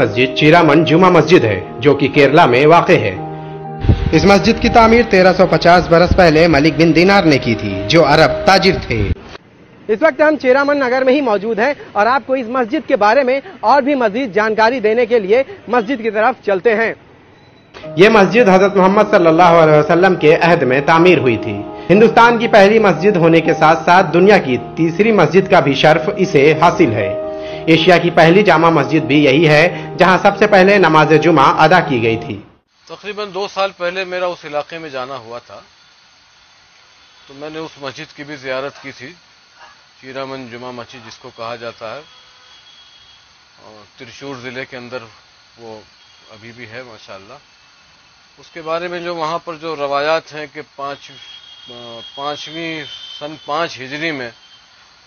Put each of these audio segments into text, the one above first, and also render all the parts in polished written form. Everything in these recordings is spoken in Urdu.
مسجد چیرامن جمعہ مسجد ہے جو کہ کیرلا میں واقع ہے۔ اس مسجد کی تعمیر 1350 برس پہلے ملک بن دینار نے کی تھی جو عرب تاجر تھے۔ اس وقت ہم چیرامن نگر میں ہی موجود ہیں اور آپ کو اس مسجد کے بارے میں اور بھی مزید جانکاری دینے کے لیے مسجد کی طرف چلتے ہیں۔ یہ مسجد حضرت محمد صلی اللہ علیہ وسلم کے عہد میں تعمیر ہوئی تھی۔ ہندوستان کی پہلی مسجد ہونے کے ساتھ ساتھ دنیا کی تیسری مسجد کا بھی شرف اسے حاصل ہے۔ ایشیا کی پہلی جامع مسجد بھی یہی ہے جہاں سب سے پہلے نماز جمعہ ادا کی گئی تھی۔ تقریباً 2 سال پہلے میرا اس علاقے میں جانا ہوا تھا تو میں نے اس مسجد کی بھی زیارت کی تھی، چیرامن جمعہ مسجد جس کو کہا جاتا ہے، اور ترشور ضلع کے اندر وہ ابھی بھی ہے ماشاءاللہ۔ اس کے بارے میں جو وہاں پر جو روایات ہیں کہ 5 ہجری میں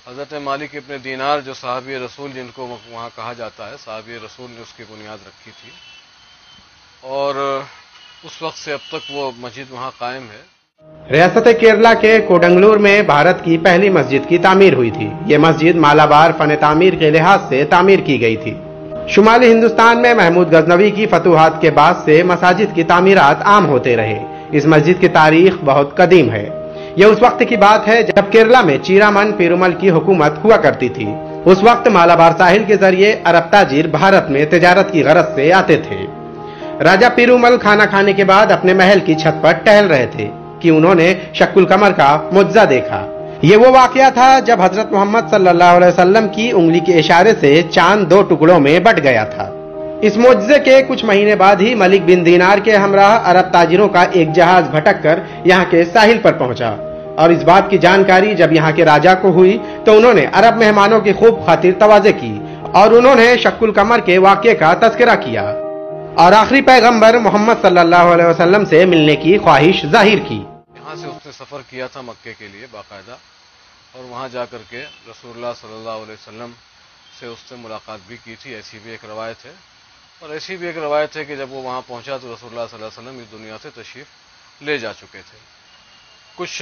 حضرت مالک ابن دینار جو صحابی رسول جن کو وہاں کہا جاتا ہے، صحابی رسول نے اس کی بنیاد رکھی تھی اور اس وقت سے اب تک وہ مسجد وہاں قائم ہے۔ ریاست کیرلا کے کوڈنگلور میں بھارت کی پہلی مسجد کی تعمیر ہوئی تھی۔ یہ مسجد مالابار فن تعمیر کے لحاظ سے تعمیر کی گئی تھی۔ شمالی ہندوستان میں محمود غزنوی کی فتوحات کے بعد سے مساجد کی تعمیرات عام ہوتے رہے۔ اس مسجد کی تاریخ بہت قدیم ہے۔ یہ اس وقت کی بات ہے جب کیرلا میں چیرامن پیرومل کی حکومت ہوا کرتی تھی۔ اس وقت مالابار ساحل کے ذریعے عرب تاجر بھارت میں تجارت کی غرض سے آتے تھے۔ راجہ پیرومل کھانا کھانے کے بعد اپنے محل کی چھت پر ٹہل رہے تھے کہ انہوں نے شق القمر کا معجزہ دیکھا۔ یہ وہ واقعہ تھا جب حضرت محمد صلی اللہ علیہ وسلم کی انگلی کے اشارے سے چاند 2 ٹکڑوں میں بٹ گیا تھا۔ اس معجزے کے کچھ مہینے بعد ہی ملک بن دینار کے ہمراہ عرب تاجروں کا ایک جہاز بھٹک کر یہاں کے ساحل پر پہنچا اور اس بات کی جانکاری جب یہاں کے راجہ کو ہوئی تو انہوں نے عرب مہمانوں کی خوب خاطر تواضع کی اور انہوں نے شق القمر کے واقعے کا تذکرہ کیا اور آخری پیغمبر محمد صلی اللہ علیہ وسلم سے ملنے کی خواہش ظاہر کی۔ یہاں سے اس نے سفر کیا تھا مکے کے لیے باقاعدہ، اور وہاں جا کر کے رسول اللہ صلی اللہ علیہ وسلم سے اس سے ملاقات بھی کی تھی، ایسی بھی ایک روایت ہے۔ اور ایسی بھی ایک روایت ہے کہ جب وہ وہاں پہنچا تو رسول اللہ صلی اللہ علیہ وسلم اس دنیا سے تشریف لے جا چکے تھے۔ کچھ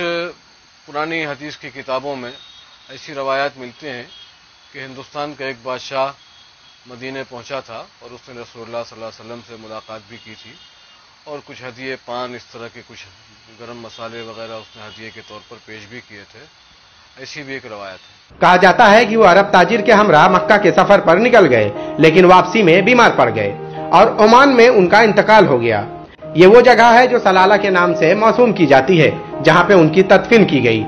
پرانی حدیث کی کتابوں میں ایسی روایات ملتی ہیں کہ ہندوستان کا ایک بادشاہ مدینے پہنچا تھا اور اس نے رسول اللہ صلی اللہ علیہ وسلم سے ملاقات بھی کی تھی اور کچھ ہدیے پان اس طرح کے کچھ گرم مسالے وغیرہ اس نے ہدیے کے طور پر پیش بھی کیے تھے، ایسی بھی ایک روایت ہے۔ کہا جاتا ہے کہ وہ عرب تاجر کے ہمراہ مکہ کے سفر پر نکل گئے لیکن واپسی میں بیمار پڑ گئے اور عمان میں ان کا انتقال ہو گیا۔ یہ وہ جگہ ہے جو سلالہ کے نام سے موسوم کی جاتی ہے جہاں پہ ان کی تدفین کی گئی۔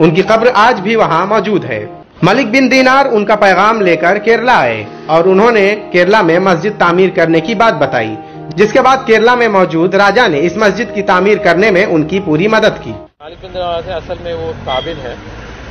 ان کی قبر آج بھی وہاں موجود ہے۔ ملک بن دینار ان کا پیغام لے کر کیرلا آئے اور انہوں نے کیرلا میں مسجد تعمیر کرنے کی بات بتائی، جس کے بعد کیرلا میں موجود راجہ نے اس مسجد کی تعمیر کرنے میں ان کی پوری مدد کی۔ ملک بن دینار سے اصل میں وہ قابل ہے،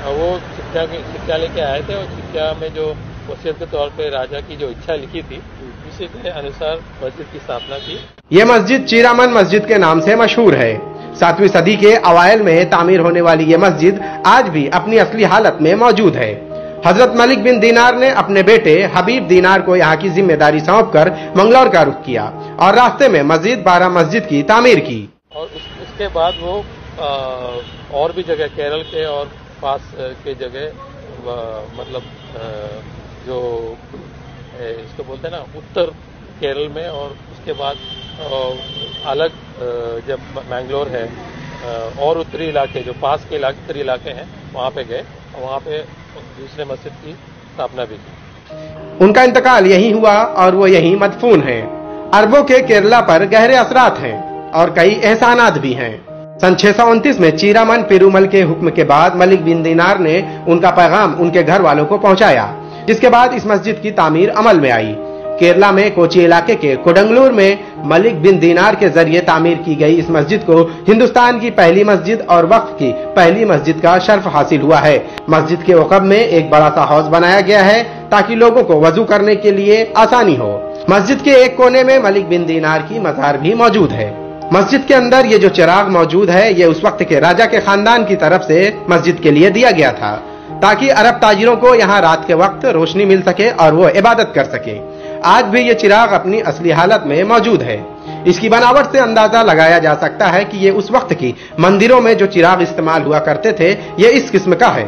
وہ سکہ لے کے آئے تھے اور سکہ میں جو وصیت کے طور پہ راجہ کی جو اچھا لکھی تھی اسی کے انوسار مسجد کی استھاپنا کی۔ یہ مسجد چیرامن مسجد کے نام سے مشہور ہے۔ 7ویں صدی کے اوائل میں تعمیر ہونے والی یہ مسجد آج بھی اپنی اصلی حالت میں موجود ہے۔ حضرت ملک بن دینار نے اپنے بیٹے حبیب دینار کو یہاں کی ذمہ داری سونپ کر منگلور کا رخ کیا اور راستے میں مزید 12 مسجد کی تعمیر کی۔ اور اس کے بعد وہ اور بھی جگہ کیرل کے اور پاس کے جگہ مطلب جو اس کو بولتے ہیں نا اتر کیرل میں، اور اس کے بعد الگ جب مینگلور ہے اور اتری علاقے جو پاس کے اتری علاقے ہیں وہاں پہ گئے اور وہاں پہ دوسرے مسجد کی استھاپنا بھی کی۔ ان کا انتقال یہی ہوا اور وہ یہی مدفون ہیں۔ عربوں کے کیرلا پر گہرے اثرات ہیں اور کئی احسانات بھی ہیں۔ سن 629 میں چیرامن پیرومل کے حکم کے بعد ملک بن دینار نے ان کا پیغام ان کے گھر والوں کو پہنچایا، جس کے بعد اس مسجد کی تعمیر عمل میں آئی۔ کیرلا میں کوچی علاقے کے کوڈنگلور میں ملک بن دینار کے ذریعے تعمیر کی گئی اس مسجد کو ہندوستان کی پہلی مسجد اور وقف کی پہلی مسجد کا شرف حاصل ہوا ہے۔ مسجد کے وقف میں ایک بڑا سا حوض بنایا گیا ہے تاکہ لوگوں کو وضو کرنے کے لیے آسانی ہو۔ مسجد کے ایک کونے میں ملک بن دینار کی مزار بھی موجود ہے۔ مسجد کے اندر یہ جو چراغ موجود ہے یہ اس وقت کے راجہ کے خاندان کی طرف سے مسجد کے لیے دیا گیا تھا تاکہ عرب تاجروں کو یہاں رات کے وقت روشنی مل سکے اور وہ عبادت کر سکے۔ آج بھی یہ چراغ اپنی اصلی حالت میں موجود ہے۔ اس کی بناوٹ سے اندازہ لگایا جا سکتا ہے کہ یہ اس وقت کی مندروں میں جو چراغ استعمال ہوا کرتے تھے یہ اس قسم کا ہے۔